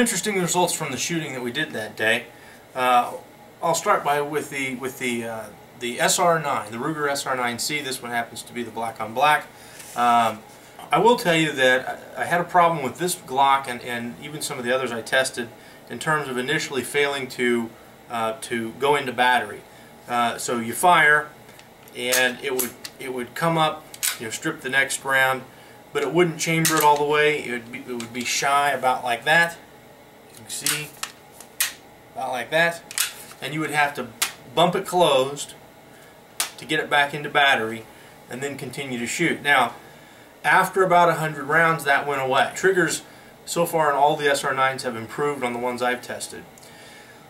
interesting results from the shooting that we did that day. I'll start with the SR9, the Ruger SR9C. This one happens to be the black on black. I will tell you that I had a problem with this Glock and even some of the others I tested in terms of initially failing to go into battery. So you fire, and it would come up, strip the next round, but it wouldn't chamber it all the way. It would be shy about like that. You can see, about like that, and you would have to bump it closed to get it back into battery, and then continue to shoot. Now, after about 100 rounds, that went away. Triggers so far in all the SR9s have improved on the ones I've tested.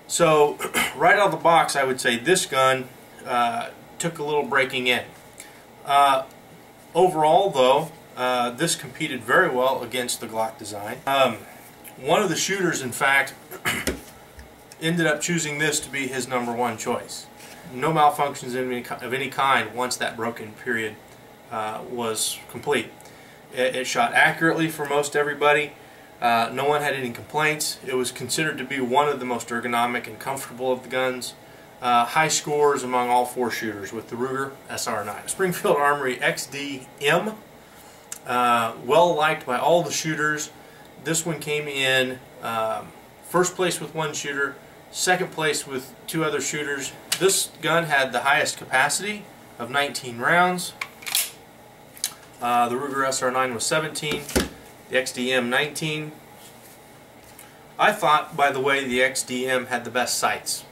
So right out of the box, I would say this gun took a little breaking in. Overall, though, this competed very well against the Glock design. One of the shooters, in fact, ended up choosing this to be his #1 choice. No malfunctions of any kind once that broken period was complete. It shot accurately for most everybody. No one had any complaints. It was considered to be one of the most ergonomic and comfortable of the guns. High scores among all 4 shooters with the Ruger SR9. Springfield Armory XD-M, well liked by all the shooters. This one came in first place with 1 shooter, second place with 2 other shooters. This gun had the highest capacity of 19 rounds. The Ruger SR9 was 17, the XD-M 19. I thought, by the way, the XD-M had the best sights.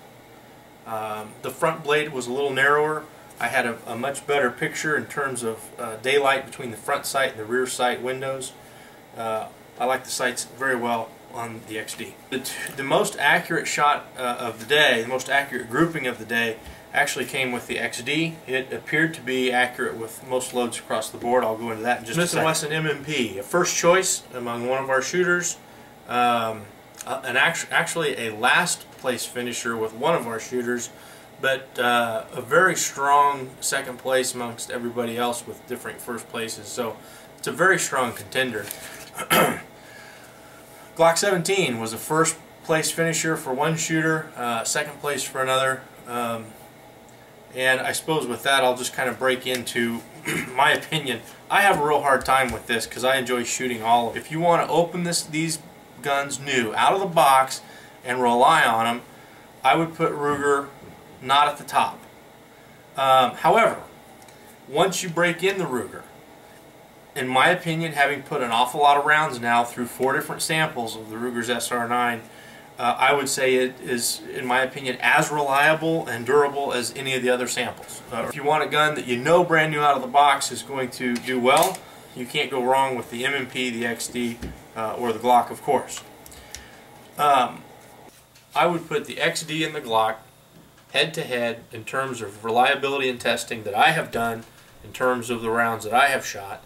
The front blade was a little narrower. I had a much better picture in terms of daylight between the front sight and the rear sight windows. I like the sights very well on the XD. The most accurate shot of the day, the most accurate grouping of the day, actually came with the XD. It appeared to be accurate with most loads across the board. I'll go into that in just a second. Smith & Wesson MMP, a first choice among one of our shooters, and actually a last place finisher with one of our shooters, but a very strong second place amongst everybody else with different first places. So it's a very strong contender. Glock 17 was a first place finisher for one shooter, second place for another. And I suppose with that I'll just kind of break into my opinion. I have a real hard time with this because I enjoy shooting all of them. If you want to open these guns new, out of the box, and rely on them, I would put Ruger not at the top. However, once you break in the Ruger, in my opinion, having put an awful lot of rounds now through 4 different samples of the Ruger's SR9, I would say it is, in my opinion, as reliable and durable as any of the other samples. If you want a gun that you know brand new out of the box is going to do well, you can't go wrong with the MMP, the XD, or the Glock, of course. I would put the XD and the Glock head-to-head in terms of reliability and testing that I have done, in terms of the rounds that I have shot,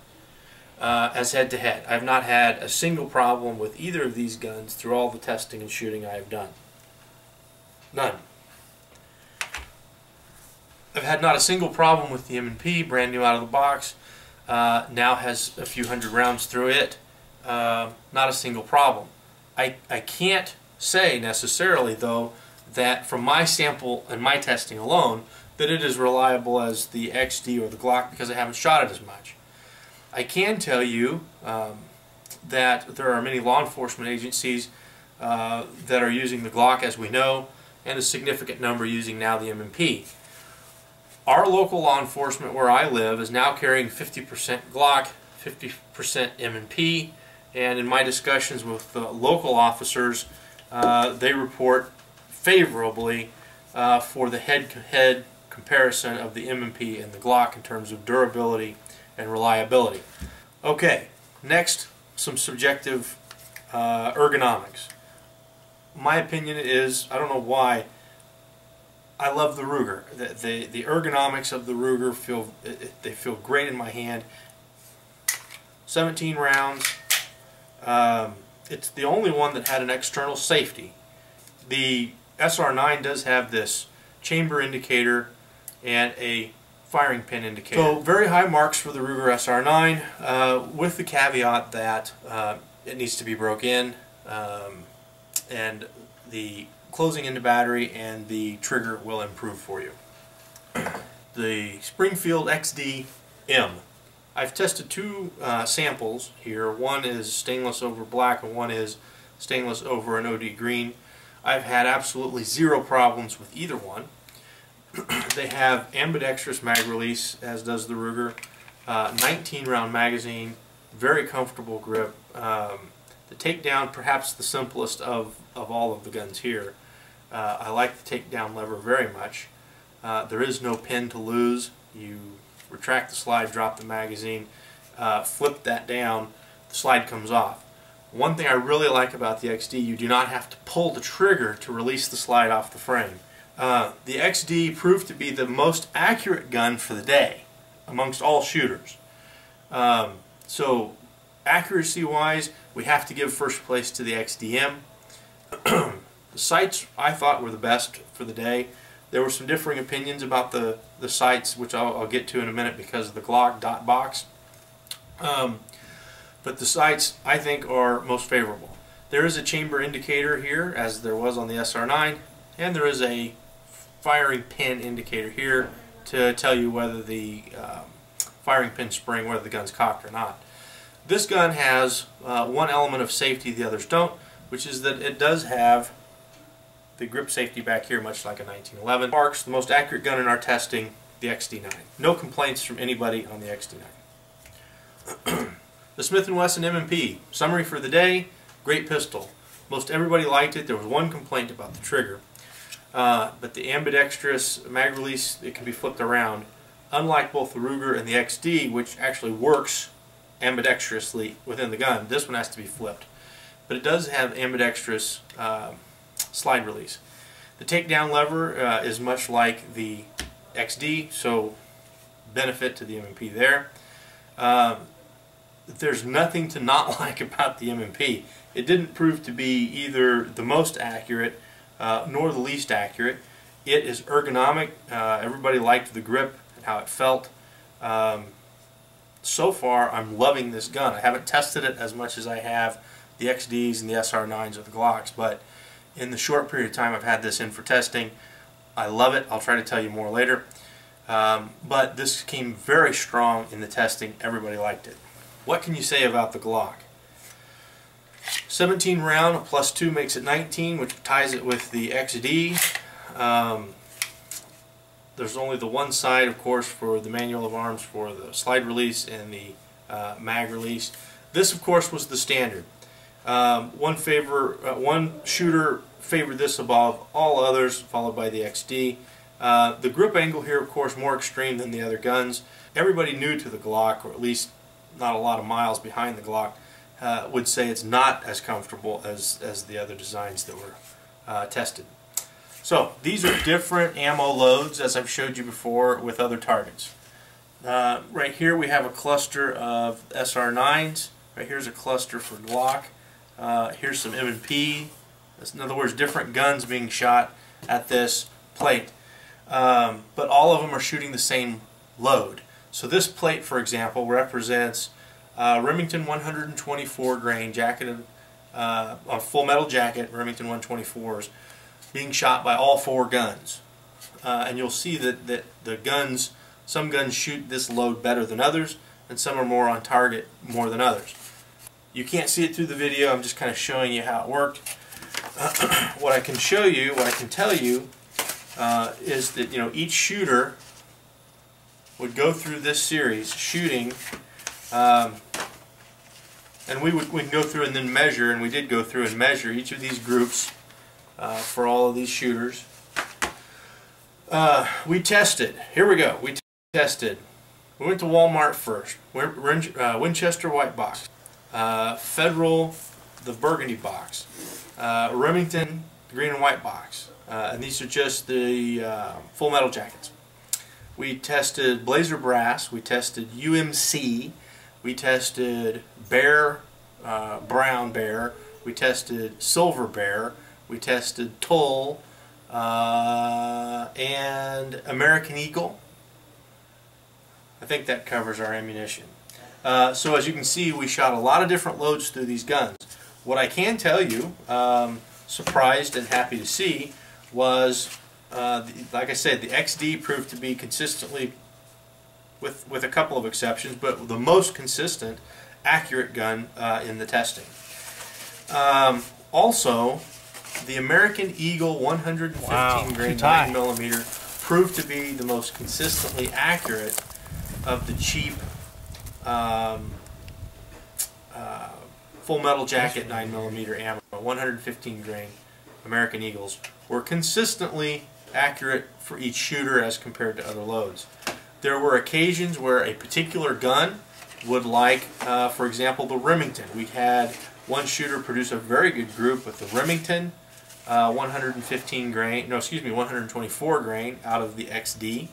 as head-to-head. I've not had a single problem with either of these guns through all the testing and shooting I have done. None. I've had not a single problem with the M&P, brand new out of the box. Now has a few hundred rounds through it. Not a single problem. I can't say necessarily, though, that from my sample and my testing alone, that it is reliable as the XD or the Glock because I haven't shot it as much. I can tell you that there are many law enforcement agencies that are using the Glock, as we know, and a significant number using now the M&P. Our local law enforcement where I live is now carrying 50% Glock, 50% M&P, and in my discussions with the local officers, they report favorably for the head-to-head comparison of the M&P and the Glock in terms of durability and reliability. Okay, next, some subjective ergonomics. My opinion is, I don't know why, I love the Ruger. The ergonomics of the Ruger feel great in my hand. 17 rounds. It's the only one that had an external safety. The SR9 does have this chamber indicator and a firing pin indicator. So very high marks for the Ruger SR9, with the caveat that it needs to be broke in. and the closing into battery and the trigger will improve for you. The Springfield XD-M. I've tested two samples here. One is stainless over black and one is stainless over an OD green. I've had absolutely zero problems with either one. They have ambidextrous mag release, as does the Ruger. 19 round magazine, very comfortable grip. The takedown, perhaps the simplest of all of the guns here. I like the takedown lever very much. There is no pin to lose. You retract the slide, drop the magazine, flip that down, the slide comes off. One thing I really like about the XD, you do not have to pull the trigger to release the slide off the frame. The XD proved to be the most accurate gun for the day amongst all shooters. So accuracy wise, we have to give first place to the XD-M. The sights I thought were the best for the day. There were some differing opinions about the sights, which I'll get to in a minute because of the Glock dot box. But the sights I think are most favorable. There is a chamber indicator here, as there was on the SR9, and there is a firing pin indicator here to tell you whether the firing pin spring, whether the gun's cocked or not. This gun has one element of safety the others don't, which is that it does have the grip safety back here, much like a 1911. Marks the most accurate gun in our testing, the XD9. No complaints from anybody on the XD9. The Smith & Wesson M&P. Summary for the day, great pistol. Most everybody liked it. There was one complaint about the trigger. But the ambidextrous mag release, it can be flipped around. Unlike both the Ruger and the XD, which actually works ambidextrously within the gun, this one has to be flipped. But it does have ambidextrous slide release. The takedown lever is much like the XD, so benefit to the M&P there. There's nothing to not like about the M&P. It didn't prove to be either the most accurate nor the least accurate. It is ergonomic. Everybody liked the grip and how it felt. So far, I'm loving this gun. I haven't tested it as much as I have the XDs and the SR9s or the Glocks, but in the short period of time I've had this in for testing, I love it. I'll try to tell you more later. But this came very strong in the testing. Everybody liked it. What can you say about the Glock? 17 round plus 2 makes it 19, which ties it with the XD. There's only the one side, of course, for the manual of arms for the slide release and the mag release. This, of course, was the standard. One shooter favored this above all others, followed by the XD. The grip angle here, of course, more extreme than the other guns. Everybody new to the Glock, or at least not a lot of miles behind the Glock, would say it's not as comfortable as the other designs that were tested. So these are different ammo loads, as I've showed you before, with other targets. Right here we have a cluster of SR9s. Right here's a cluster for Glock. Here's some M&P. In other words, different guns being shot at this plate. But all of them are shooting the same load. So this plate, for example, represents Remington 124 grain jacketed, a full metal jacket, Remington 124s, being shot by all 4 guns. And you'll see that the guns, some guns shoot this load better than others, and some are more on target more than others. You can't see it through the video, I'm just kind of showing you how it worked. What I can show you, what I can tell you, is that each shooter would go through this series shooting, and we can go through and then measure, and we did go through and measure each of these groups for all of these shooters. We tested. Here we go. We tested. We went to Walmart first. Winchester white box. Federal, the burgundy box. Remington, the green and white box. And these are just the full metal jackets. We tested Blazer Brass. We tested UMC. We tested Bear, Brown Bear. We tested Silver Bear. We tested Tull and American Eagle. I think that covers our ammunition. So as you can see, we shot a lot of different loads through these guns. What I can tell you, surprised and happy to see was, like I said, the XD proved to be consistently, with a couple of exceptions, but the most consistent, accurate gun in the testing. Also, the American Eagle 115 grain 9mm proved to be the most consistently accurate of the cheap full metal jacket 9mm ammo. 115 grain American Eagles were consistently accurate for each shooter as compared to other loads. There were occasions where a particular gun would, like, for example, the Remington. We had one shooter produce a very good group with the Remington 115 grain, no, excuse me, 124 grain out of the XD.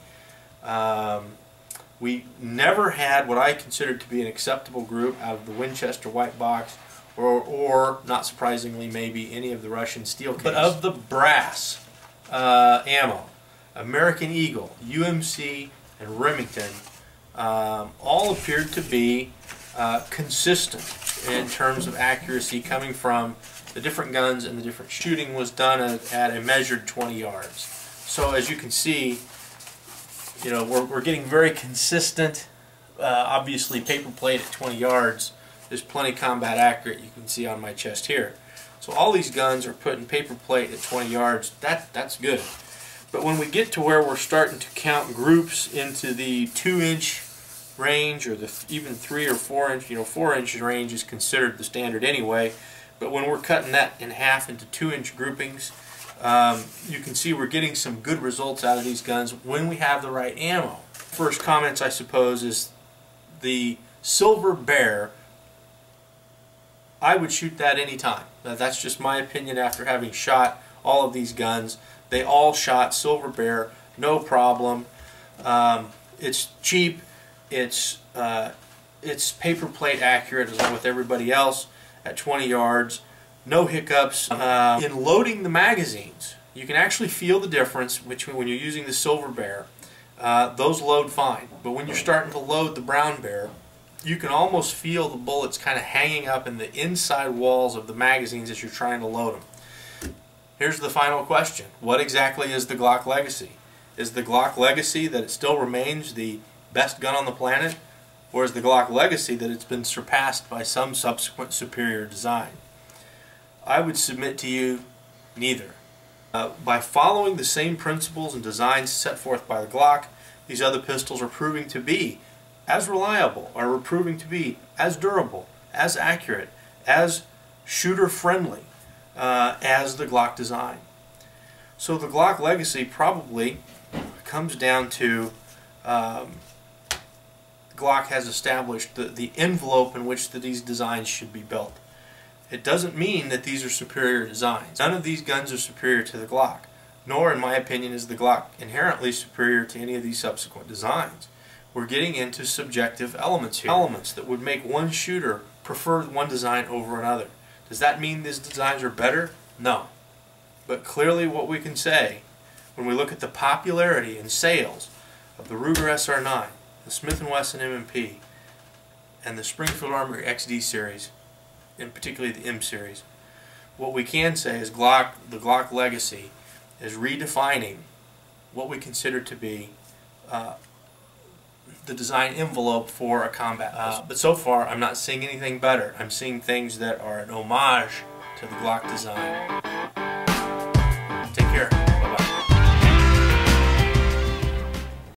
We never had what I considered to be an acceptable group out of the Winchester white box, or not surprisingly, maybe any of the Russian steel case. But of the brass ammo, American Eagle, UMC, and Remington all appeared to be consistent in terms of accuracy coming from the different guns, and the different shooting was done at a measured 20 yards. So as you can see, you know, we're getting very consistent. Obviously, paper plate at 20 yards is plenty combat accurate. You can see on my chest here. So all these guns are putting paper plate at 20 yards. That's good. But when we get to where we're starting to count groups into the 2-inch range, or the even 3 or 4 inch, 4-inch range is considered the standard anyway. But when we're cutting that in half into 2-inch groupings, you can see we're getting some good results out of these guns when we have the right ammo. First comments, I suppose, is the Silver Bear. I would shoot that anytime. That's just my opinion after having shot all of these guns. They all shot Silver Bear, no problem. It's cheap. It's paper plate accurate as with everybody else at 20 yards. No hiccups. In loading the magazines, you can actually feel the difference between when you're using the Silver Bear. Those load fine. But when you're starting to load the Brown Bear, you can almost feel the bullets kind of hanging up in the inside walls of the magazines as you're trying to load them. Here's the final question. What exactly is the Glock legacy? Is the Glock legacy that it still remains the best gun on the planet? Or is the Glock legacy that it's been surpassed by some subsequent superior design? I would submit to you neither. By following the same principles and designs set forth by the Glock, these other pistols are proving to be as reliable, are proving to be as durable, as accurate, as shooter-friendly as the Glock design. So the Glock legacy probably comes down to Glock has established the envelope in which these designs should be built. It doesn't mean that these are superior designs. None of these guns are superior to the Glock, nor, in my opinion, is the Glock inherently superior to any of these subsequent designs. We're getting into subjective elements here. Elements that would make one shooter prefer one design over another. Does that mean these designs are better? No. But clearly what we can say, when we look at the popularity and sales of the Ruger SR9, the Smith & Wesson M&P, and the Springfield Armory XD series, and particularly the M series, what we can say is the Glock legacy is redefining what we consider to be the design envelope for a combat pistol. But so far, I'm not seeing anything better. I'm seeing things that are an homage to the Glock design.